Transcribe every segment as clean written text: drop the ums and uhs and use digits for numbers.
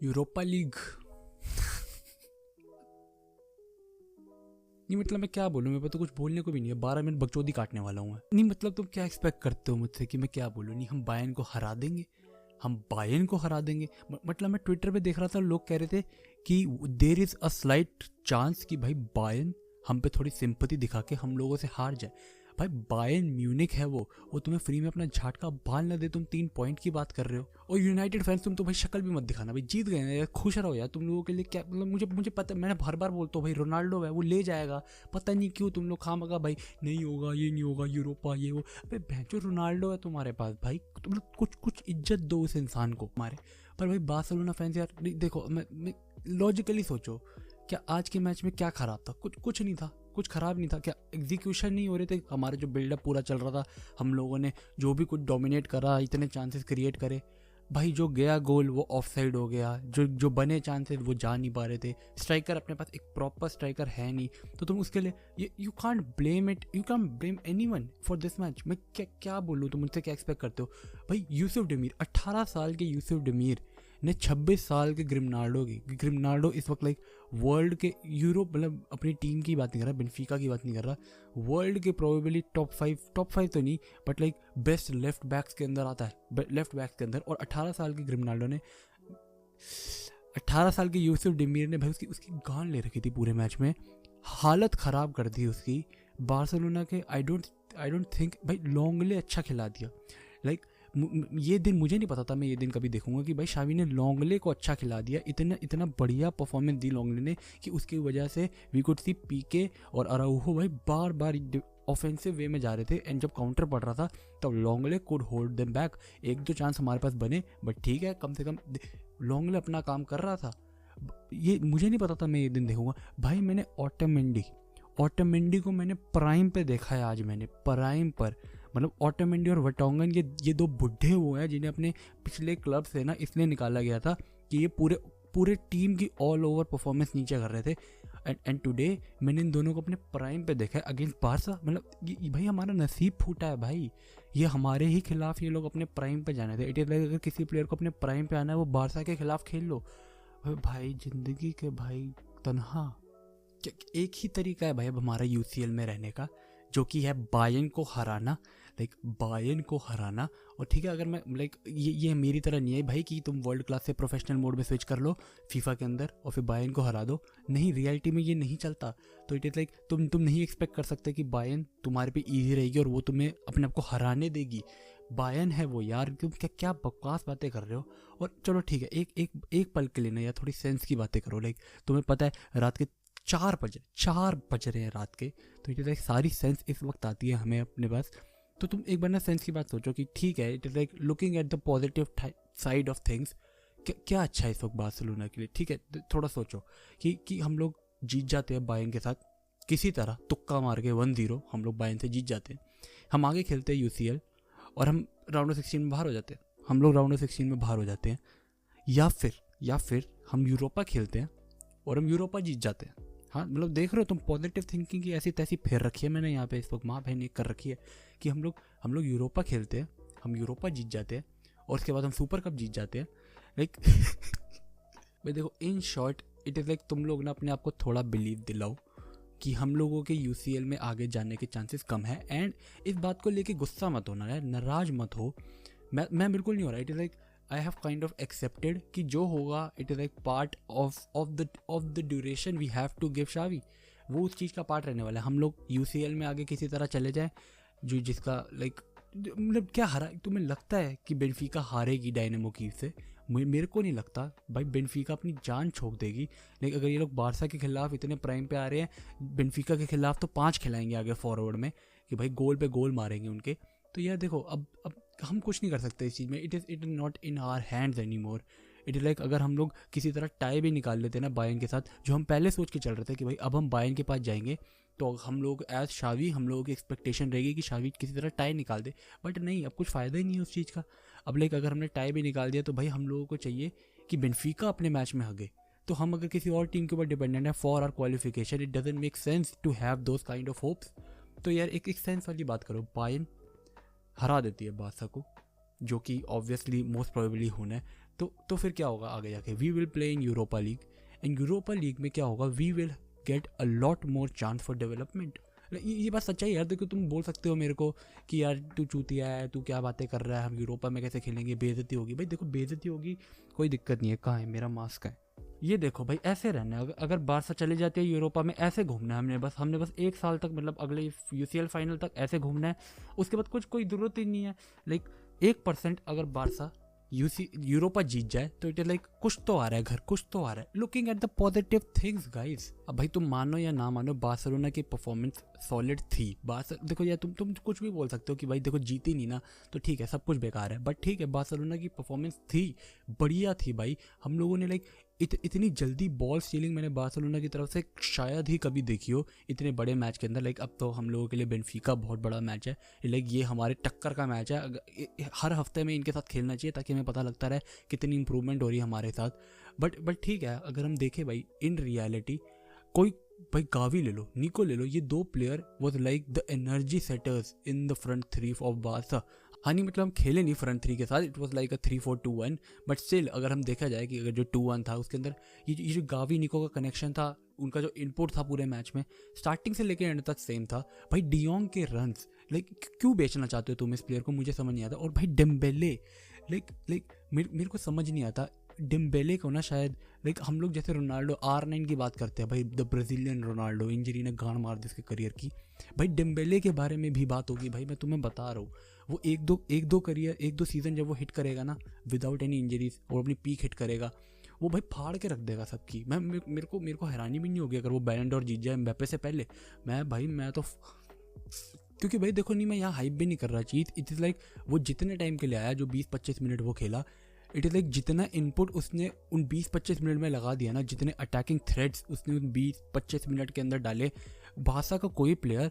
Europa league. नहीं मतलब मैं क्या बोलूँ, मेरे पास तो कुछ बोलने को भी नहीं है, 12 मिनट बकचोदी काटने वाला हूँ मैं। नहीं मतलब तुम क्या एक्सपेक्ट करते हो मुझसे कि मैं क्या बोलूँ? नहीं, हम बायर्न को हरा देंगे, हम बायर्न को हरा देंगे। मतलब मैं ट्विटर पे देख रहा था, लोग कह रहे थे कि there is a slight chance कि भाई बायर्न हम पे थोड़ी सिंपैथी दिखा के हम लोगों से हार जाए। भाई बायर्न म्यूनिक है वो तुम्हें फ्री में अपना झटका बाल ना दे, तुम 3 पॉइंट की बात कर रहे हो। और यूनाइटेड फैंस तुम तो भाई शक्ल भी मत दिखाना, भाई जीत गए ना यार, खुश रहो यार। तुम लोगों के लिए क्या मतलब, मुझे पता, मैंने हर बार बोलता हूँ भाई रोनाल्डो है वो ले जाएगा, पता नहीं क्यों तुम लोग खामखा भाई नहीं होगा ये नहीं होगा यूरोपा ये वो। भाई भैंचो रोनाल्डो है तुम्हारे पास, भाई तुम लोग कुछ इज्जत दो उस इंसान को हमारे। पर भाई बार्सिलोना फैंस यार देखो, मैं लॉजिकली सोचो, क्या आज के मैच में क्या खराब था? कुछ नहीं था, कुछ खराब नहीं था। क्या एग्जीक्यूशन नहीं हो रहे थे? हमारा जो बिल्डअप पूरा चल रहा था, हम लोगों ने जो भी कुछ डोमिनेट करा, इतने चांसेस क्रिएट करे, भाई जो गया गोल वो ऑफ साइड हो गया, जो बने चांसेस वो जा नहीं पा रहे थे। स्ट्राइकर अपने पास एक प्रॉपर स्ट्राइकर है नहीं, तो तुम उसके लिए you can't blame it, you can't blame anyone for this match. मैं क्या बोलूँ, तुम मुझसे क्या एक्सपेक्ट करते हो? भाई यूसुफ डमीर, 18 साल के यूसुफ डमीर ने 26 साल के ग्रिमनाल्डो इस वक्त लाइक वर्ल्ड के यूरोप, मतलब अपनी टीम की बात नहीं कर रहा, बेनफिका की बात नहीं कर रहा, वर्ल्ड के प्रोबेबली टॉप फाइव तो नहीं but like best left backs के अंदर आता है, लेफ्ट बैक्स के अंदर। और 18 साल के ग्रिमनाल्डो ने, 18 साल के यूसुफ डमीर ने भाई उसकी गांड ले रखी थी पूरे मैच में, हालत ख़राब कर दी उसकी। बार्सिलोना के आई डोंट थिंक भाई लॉन्गले अच्छा खिला दिया। लाइक ये दिन मुझे नहीं पता था, मैं ये दिन कभी देखूंगा कि भाई शावी ने लॉन्गले को अच्छा खिला दिया। इतना बढ़िया परफॉर्मेंस दी लॉन्गले ने कि उसकी वजह से वी कुड सी पीके और अराउहो भाई बार बार ऑफेंसिव वे में जा रहे थे, एंड जब काउंटर पड़ रहा था तब लॉन्गले कुड होल्ड देम बैक। एक दो चांस हमारे पास बने बट ठीक है, कम से कम लॉन्गले अपना काम कर रहा था। ये मुझे नहीं पता था मैं ये दिन देखूंगा। भाई मैंने ऑटोमेंडी को मैंने प्राइम पे देखा है आज, मैंने प्राइम पर, मतलब ऑटोमेंडी और वटोंगन ये दो बुढ़े वो हैं जिन्हें अपने पिछले क्लब से ना इसलिए निकाला गया था कि ये पूरे टीम की ऑल ओवर परफॉर्मेंस नीचे कर रहे थे। एंड टुडे मैंने इन दोनों को अपने प्राइम पे देखा है अगेंस्ट बारसा। मतलब ये भाई हमारा नसीब फूटा है भाई, ये हमारे ही खिलाफ ये लोग अपने प्राइम पे जाने थे। इट इज़ लाइक अगर किसी प्लेयर को अपने प्राइम पे आना है वो बारसा के खिलाफ खेल लो। भाई जिंदगी के भाई तनहा एक ही तरीका है भाई अब हमारा यूसीएल में रहने का, जो कि है बायर्न को हराना, लाइक बायर्न को हराना। और ठीक है, अगर मैं लाइक ये मेरी तरह नहीं है भाई कि तुम वर्ल्ड क्लास से प्रोफेशनल मोड में स्विच कर लो फीफा के अंदर और फिर बायर्न को हरा दो। नहीं, रियलिटी में ये नहीं चलता। तो इट इज़ लाइक तुम नहीं एक्सपेक्ट कर सकते कि बायर्न तुम्हारे पे ईजी रहेगी और वो तुम्हें अपने आप को हराने देगी। बायर्न है वो यार, तुम क्या बकवास बातें कर रहे हो। और चलो ठीक है, एक पल के लिए ना यार थोड़ी सेंस की बातें करो। लाइक तुम्हें पता है रात के 4 बज रहे हैं रात के, तो इट इज़ लाइक सारी सेंस इस वक्त आती है हमें अपने पास। तो तुम एक बार ना सेंस की बात सोचो कि ठीक है, it is like looking at the positive side of things. क्या अच्छा है इस वक्त बार्सिलोना के लिए? ठीक है, थोड़ा सोचो कि हम लोग जीत जाते हैं बायर्न के साथ किसी तरह, तुक्का मार के 1-0 हम लोग बायर्न से जीत जाते हैं, हम आगे खेलते हैं यूसीएल और हम राउंड ऑफ 16 में बाहर हो जाते हैं, हम लोग राउंड ऑफ 16 में बाहर हो जाते हैं। या फिर हम यूरोपा खेलते हैं और हम यूरोपा जीत जाते हैं। हाँ मतलब देख रहे हो तुम, पॉजिटिव थिंकिंग की ऐसी तैसी फेर रखी है मैंने यहाँ पे इस वक्त, माँ बहन एक कर रखी है कि हम लोग यूरोपा खेलते हैं, हम यूरोपा जीत जाते हैं और उसके बाद हम सुपर कप जीत जाते हैं। लाइक भाई देखो, in short it is like तुम लोग ना अपने आप को थोड़ा बिलीव दिलाओ कि हम लोगों के यूसीएल में आगे जाने के चांसेस कम है। एंड इस बात को लेके गुस्सा मत होना यार, नाराज मत हो। मैं बिल्कुल नहीं हो रहा। It is like I have kind of accepted कि जो होगा it is like part of the duration we have to give शावी। वो उस चीज़ का पार्ट रहने वाला है। हम लोग यूसीएल में आगे किसी तरह चले जाएं, जो जिसका लाइक मतलब क्या हरा, तुम्हें लगता है कि बेनफिका हारेगी डायनेमो कीव से? मेरे को नहीं लगता भाई, बेनफिका अपनी जान छोड़ देगी। लेकिन अगर ये लोग बारसा के खिलाफ इतने प्राइम पे आ रहे हैं, बेनफिका के खिलाफ तो 5 खिलाएंगे आगे फॉरवर्ड में कि भाई गोल पे गोल मारेंगे उनके। तो यार देखो, अब हम कुछ नहीं कर सकते इस चीज़ में। It is not in our hands any more. It is like अगर हम लोग किसी तरह टाई भी निकाल लेते ना बायर्न के साथ, जो हम पहले सोच के चल रहे थे कि भाई अब हम बायर्न के पास जाएंगे, तो हम लोग एज शावी, हम लोगों की एक्सपेक्टेशन रहेगी कि शावी किसी तरह टाई निकाल दे। बट नहीं, अब कुछ फ़ायदा ही नहीं है उस चीज़ का। अब लाइक अगर हमने टाई भी निकाल दिया तो भाई हम लोगों को चाहिए कि बेनफिका अपने मैच में हगे। तो हम अगर किसी और टीम के ऊपर डिपेंडेंट है for our qualification, it doesn't make sense to have those kind of hopes. तो यार एक सेंस वाली बात करो, बायर्न हरा देती है बारसा को, जो कि ऑब्वियसली मोस्ट प्रोबेबली होना है। तो फिर क्या होगा आगे जाके, we will play in Europa League, in Europa League में क्या होगा, we will get a lot more chance for development. ये बात सच्चाई है यार। देखो तुम बोल सकते हो मेरे को कि यार तू चूतिया है, तू क्या बातें कर रहा है, हम यूरोपा में कैसे खेलेंगे, बेइज्जती होगी। भाई देखो बेइज्जती होगी, कोई दिक्कत नहीं है, कहाँ है मेरा मास्क है, ये देखो भाई ऐसे रहना है। अगर बारसा चले जाते हैं यूरोपा में, ऐसे घूमना है हमने बस 1 साल तक, मतलब अगले यूसीएल फाइनल तक ऐसे घूमना है। उसके बाद कुछ कोई ज़रूरत ही नहीं है। लाइक 1% अगर बारसा यूरोपा जीत जाए तो इट इज लाइक कुछ तो आ रहा है घर, कुछ तो आ रहा है। Looking at the positive things guys. अब भाई तुम मानो या ना मानो, बार्सिलोना की परफॉर्मेंस सॉलिड थी। देखो यार तुम कुछ भी बोल सकते हो कि भाई देखो जीती नहीं ना तो ठीक है, सब कुछ बेकार है, बट ठीक है बार्सिलोना की परफॉर्मेंस थी, बढ़िया थी भाई। हम लोगों ने लाइक इतनी जल्दी बॉल स्टीलिंग मैंने बार्सिलोना की तरफ से शायद ही कभी देखी हो इतने बड़े मैच के अंदर। लाइक अब तो हम लोगों के लिए बेनफिका बहुत बड़ा मैच है, लाइक ये हमारे टक्कर का मैच है। हर हफ्ते में इनके साथ खेलना चाहिए ताकि हमें पता लगता रहे कितनी इंप्रूवमेंट हो रही है हमारे साथ। बट ठीक है, अगर हम देखें भाई इन रियलिटी, कोई भाई गावी ले लो, निको ले लो, ये 2 player was like the energy setters in the front three of Barca. हाँ नहीं मतलब हम खेले नहीं फ्रंट थ्री के साथ, it was like a 3-4-2-1, but still अगर हम देखा जाए कि अगर जो 2-1 था उसके अंदर ये जो गावी निको का कनेक्शन था, उनका जो इनपुट था पूरे मैच में स्टार्टिंग से लेकर एंड तक सेम था। भाई डियोंग के रन्स, लाइक क्यों बेचना चाहते हो तुम इस प्लेयर को, मुझे समझ नहीं आता। और भाई डेम्बेले, लाइक मेरे को समझ नहीं आता डिम्बेले को ना, शायद लाइक हम लोग जैसे रोनाल्डो R9 की बात करते हैं भाई, द ब्राज़ीलियन रोनाल्डो, इंजरी ने गांड मार दी उसके करियर की। भाई डिम्बेले के बारे में भी बात होगी भाई, मैं तुम्हें बता रहा हूँ। वो एक दो सीज़न जब वो हिट करेगा ना विदाउट एनी इंजरीज और अपनी पीक हिट करेगा, वो भाई फाड़ के रख देगा सबकी। मेरे को हैरानी भी नहीं होगी अगर वो बैलन डोर जीत जाए एम्बापे से पहले। मैं तो क्योंकि भाई देखो नहीं, मैं यहाँ हाइप भी नहीं कर रहा चीज़, इट इज़ लाइक वो जितने टाइम के लिए आया, जो 20-25 मिनट वो खेला, इट इज़ लाइक जितना इनपुट उसने उन 20-25 मिनट में लगा दिया ना, जितने अटैकिंग थ्रेड्स उसने उन 20-25 मिनट के अंदर डाले, बार्सा का कोई प्लेयर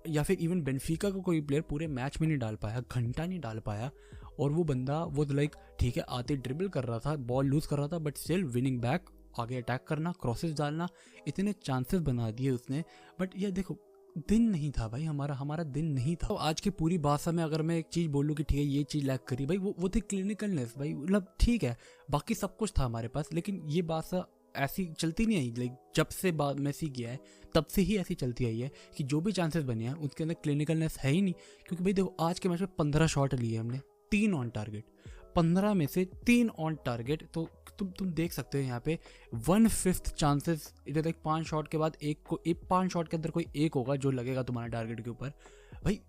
या फिर इवन बेनफिका का कोई प्लेयर पूरे मैच में नहीं डाल पाया, घंटा नहीं डाल पाया। और वो बंदा वो लाइक ठीक है आते ड्रिबल कर रहा था, बॉल लूज कर रहा था, बट स्टिल विनिंग बैक, आगे अटैक करना, क्रॉसेस डालना, इतने चांसेस बना दिए उसने। बट ये देखो दिन नहीं था भाई, हमारा दिन नहीं था। तो आज की पूरी बार्सा में अगर मैं एक चीज़ बोलूँ कि ठीक है ये चीज़ लैक करी भाई, वो थी क्लिनिकलनेस भाई। मतलब ठीक है बाकी सब कुछ था हमारे पास, लेकिन ये बार्सा ऐसी चलती नहीं आई। लाइक जब से बाद मेसी गया है तब से ही ऐसी चलती आई है कि जो भी चांसेस बने हैं उसके अंदर क्लिनिकलनेस है ही नहीं। क्योंकि भाई देखो आज के मैच में 15 शॉट लिए हमने, 3 ऑन टारगेट, 15 में से 3 ऑन टारगेट। तो तुम देख सकते हो यहाँ पे 1/5 चांसेस, इधर लाइक 5 शॉट के बाद 5 शॉट के अंदर कोई एक होगा जो लगेगा तुम्हारा टारगेट के ऊपर भाई।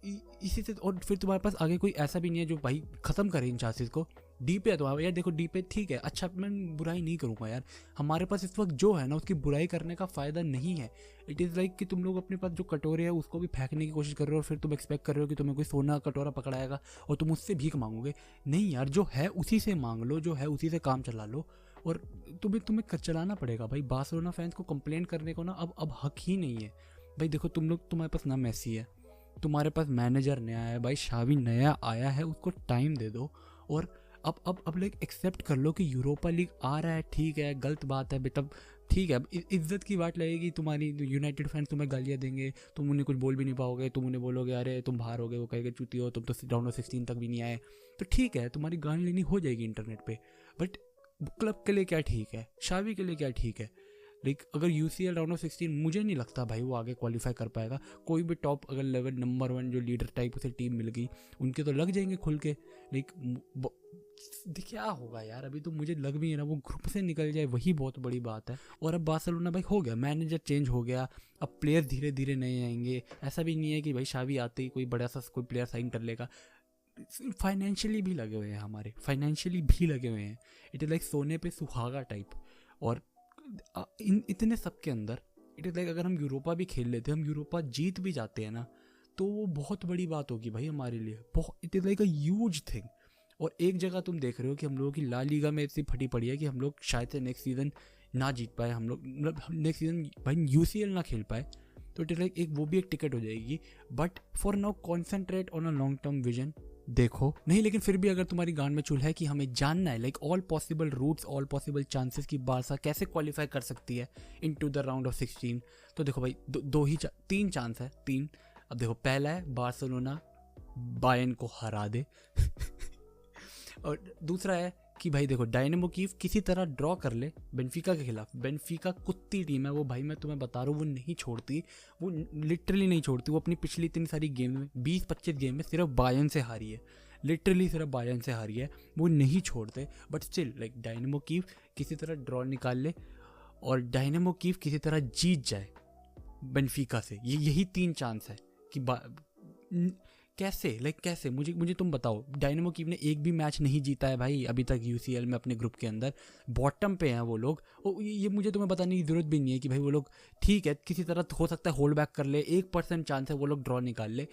इसी से और फिर तुम्हारे पास आगे कोई ऐसा भी नहीं है जो भाई खत्म करे इन चांसेस को। डी पे है तो यार देखो डी पे ठीक है, अच्छा मैं बुराई नहीं करूँगा यार, हमारे पास इस वक्त जो है ना उसकी बुराई करने का फ़ायदा नहीं है। इट इज़ लाइक कि तुम लोग अपने पास जो कटोरे है उसको भी फेंकने की कोशिश कर रहे हो, और फिर तुम एक्सपेक्ट कर रहे हो कि तुम्हें कोई सोना कटोरा पकड़ाएगा और तुम उससे भीख मांगोगे। नहीं यार, जो है उसी से मांग लो, जो है उसी से काम चला लो, और तुम्हें चलाना पड़ेगा भाई। बार्सिलोना फैंस को कंप्लेंट करने को ना अब हक ही नहीं है भाई। देखो तुम्हारे पास ना मेसी है, तुम्हारे पास मैनेजर नया है भाई, शावी नया आया है, उसको टाइम दे दो। और अब लाइक एक्सेप्ट कर लो कि यूरोपा लीग आ रहा है, ठीक है गलत बात है बेटा, ठीक है इज्जत की बात लगेगी तुम्हारी, यूनाइटेड फैंस तुम्हें गालियाँ देंगे, तुम उन्हें कुछ बोल भी नहीं पाओगे, तुम उन्हें बोलोगे अरे तुम बाहर हो गए, वो कहेगा चूती हो, तुम तो राउंड ऑफ 16 तक भी नहीं आए, तो ठीक है तुम्हारी गाली लेनी हो जाएगी इंटरनेट पे। बट क्लब के लिए क्या ठीक है, शावी के लिए क्या ठीक है। लाइक अगर यूसीएल राउंड ऑफ 16 मुझे नहीं लगता भाई वो आगे क्वालिफाई कर पाएगा। कोई भी टॉप अगर लेवल नंबर 1 जो लीडर टाइप से टीम मिल गई, उनके तो लग जाएंगे खुल के। लाइक क्या होगा यार, अभी तो मुझे लग भी है ना वो ग्रुप से निकल जाए वही बहुत बड़ी बात है। और अब बार्सिलोना भाई हो गया, मैनेजर चेंज हो गया, अब प्लेयर धीरे धीरे नए आएंगे। ऐसा भी नहीं है कि भाई शावी आते ही कोई बड़ा सा कोई प्लेयर साइन कर लेगा। फाइनेंशियली भी लगे हुए हैं, हमारे फाइनेंशियली भी लगे हुए हैं। इट इज़ लाइक सोने पे सुहागा टाइप। और इतने सब के अंदर इट इज़ लाइक अगर हम यूरोपा भी खेल लेते, हम यूरोपा जीत भी जाते हैं ना, तो वो बहुत बड़ी बात होगी भाई हमारे लिए, बहुत। It is like a huge thing. और एक जगह तुम देख रहे हो कि हम लोगों की ला लीगा में इतनी फटी पड़ी है कि हम लोग शायद से नेक्स्ट सीज़न ना जीत पाए, हम लोग मतलब नेक्स्ट सीज़न भाई यूसीएल ना खेल पाए, तो इट इज़ लाइक वो भी एक टिकट हो जाएगी। But for now concentrate on a long term vision. देखो नहीं, लेकिन फिर भी अगर तुम्हारी गांड में चूल है कि हमें जानना है like all possible routes, all possible chances की बार्सा कैसे क्वालिफाई कर सकती है इनटू द राउंड ऑफ 16, तो देखो भाई तीन चांस है, 3। अब देखो पहला है बार्सिलोना बायर्न को हरा दे और दूसरा है कि भाई देखो डायनेमो कीव किसी तरह ड्रॉ कर ले बेनफिका के खिलाफ। बेनफिका कुत्ती टीम है वो भाई, मैं तुम्हें बता रहा हूँ, वो नहीं छोड़ती, वो लिटरली नहीं छोड़ती। वो अपनी पिछली इतनी सारी गेम में 20-25 गेम में सिर्फ बायर्न से हारी है, लिटरली सिर्फ बायर्न से हारी है, वो नहीं छोड़ते। But still like dynamo Kyiv किसी तरह ड्रॉ निकाल ले और डायनेमो कीव किसी तरह जीत जाए बेनफिका से, यही 3 चांस है कि कैसे कैसे मुझे तुम बताओ। डायनेमो कीव ने एक भी मैच नहीं जीता है भाई अभी तक यूसीएल में अपने ग्रुप के अंदर, बॉटम पे हैं वो लोग। ये मुझे तुम्हें बताने की ज़रूरत भी नहीं है कि भाई वो लोग ठीक है किसी तरह हो सकता है होल्ड बैक कर ले, 1% चांस है वो लोग ड्रॉ निकाल ले,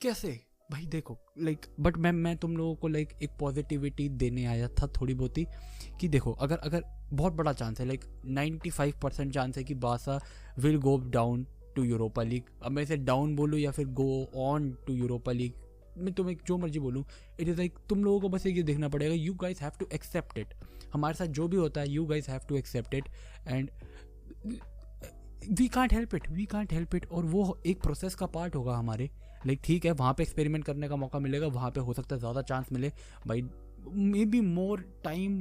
कैसे भाई देखो बट मैं तुम लोगों को एक पॉजिटिविटी देने आया था थोड़ी बहुत ही, कि देखो अगर बहुत बड़ा चांस है 95% चांस है कि बासा will go down to Europa League. अब मैं इसे डाउन बोलूँ या फिर go on to Europa League, मैं तुम्हें जो मर्जी बोलूँ, इट इज़ तुम लोगों को बस ये देखना पड़ेगा, you guys have to accept it. हमारे साथ जो भी होता है you guys have to accept it and we can't help it. और वो एक प्रोसेस का पार्ट होगा हमारे। ठीक है वहाँ पे एक्सपेरिमेंट करने का मौका मिलेगा, वहाँ पे हो सकता है ज़्यादा चांस मिले भाई, may be more time,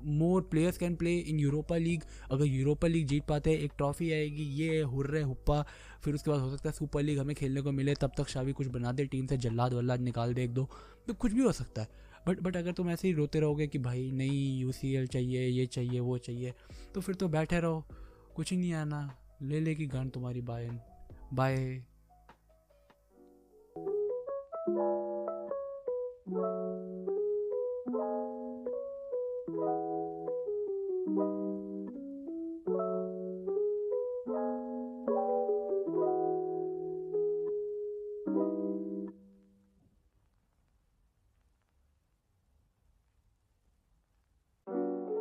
more players can play in Europa league. अगर यूरोपा लीग जीत पाते हैं एक ट्रॉफी आएगी, ये हुर्रे हुप्पा, फिर उसके बाद हो सकता है सुपर लीग हमें खेलने को मिले, तब तक शावी कुछ बना दे टीम से, जल्लाद वल्लाद निकाल दे 1-2, तो कुछ भी हो सकता है। बट अगर तुम ऐसे ही रोते रहोगे कि भाई नहीं यूसीएल चाहिए, ये चाहिए, वो चाहिए, तो फिर तो बैठे रहो, कुछ ही नहीं आना, ले लेगी गान तुम्हारी बायन। बाय।